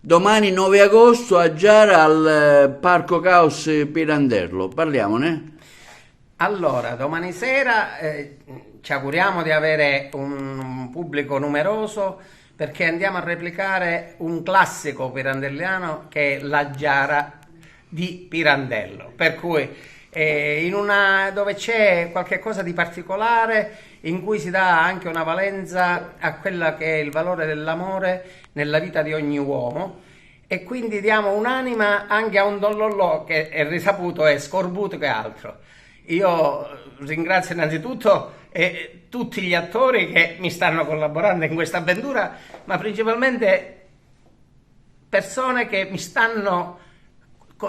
Domani 9 agosto a Giara al Parco Caos Pirandello. Parliamone. Allora, domani sera ci auguriamo di avere un pubblico numeroso perché andiamo a replicare un classico pirandelliano che è la Giara di Pirandello. Per cui dove c'è qualche cosa di particolare, in cui si dà anche una valenza a quella che è il valore dell'amore nella vita di ogni uomo, e quindi diamo un'anima anche a un Don Lollò che è risaputo è scorbuto che altro. Io ringrazio innanzitutto tutti gli attori che mi stanno collaborando in questa avventura, ma principalmente persone che mi stanno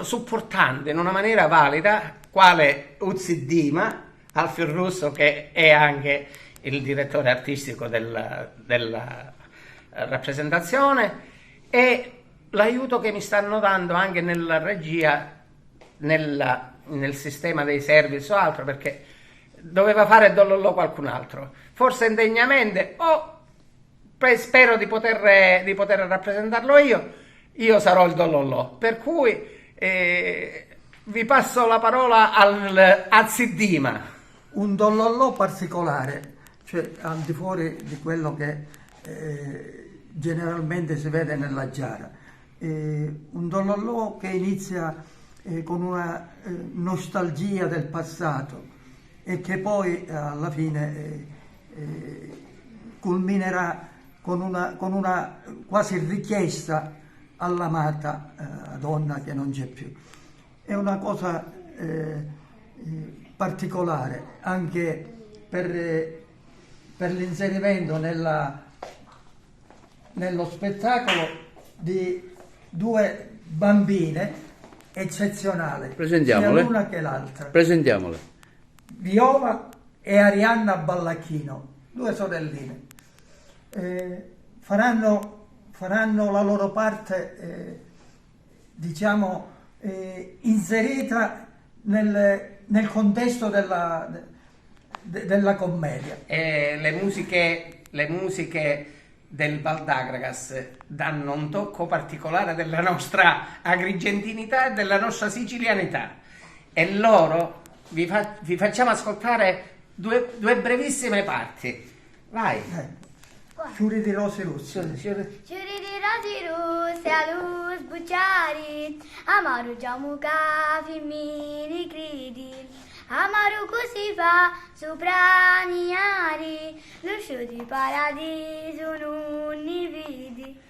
supportando in una maniera valida, quale Uzzi Dima, Alfio Russo, che è anche il direttore artistico della rappresentazione, e l'aiuto che mi stanno dando anche nella regia, nel sistema dei service o altro, perché doveva fare Don Lollò qualcun altro, forse indegnamente, o spero di poter rappresentarlo io sarò il Don Lollò, per cui vi passo la parola a Ziddima. Un Don Lollò particolare, cioè al di fuori di quello che generalmente si vede nella Giara. Un Don Lollò che inizia con una nostalgia del passato e che poi alla fine culminerà con una quasi richiesta all'amata donna che non c'è più. È una cosa particolare anche per l'inserimento nello spettacolo di due bambine eccezionali, sia l'una che l'altra. Presentiamole. Viola e Arianna Ballacchino, due sorelline. Faranno la loro parte, diciamo, inserita nel contesto della commedia. Le musiche del Valdagragas danno un tocco particolare della nostra agrigentinità e della nostra sicilianità, e loro vi facciamo ascoltare due brevissime parti. Vai. Fiori di rose rosse. Fiori di rose rosse a luz bucciari, amaro giamuca fimmini cridi, amaro così fa sopra niari, l'uscio di paradiso non ne vedi.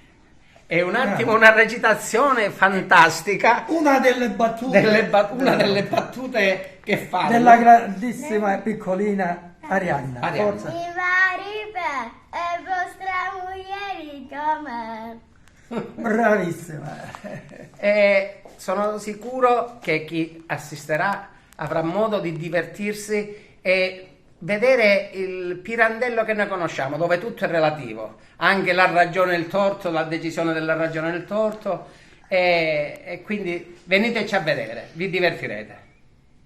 È un attimo una recitazione fantastica. Una delle battute. Una delle battute che fanno. Della grandissima e piccolina Arianna. Forza. Mi pare è vostra moglie come. Bravissima. E sono sicuro che chi assisterà avrà modo di divertirsi e vedere il Pirandello che noi conosciamo, dove tutto è relativo, anche la ragione e il torto, la decisione della ragione e il torto, e quindi veniteci a vedere, vi divertirete.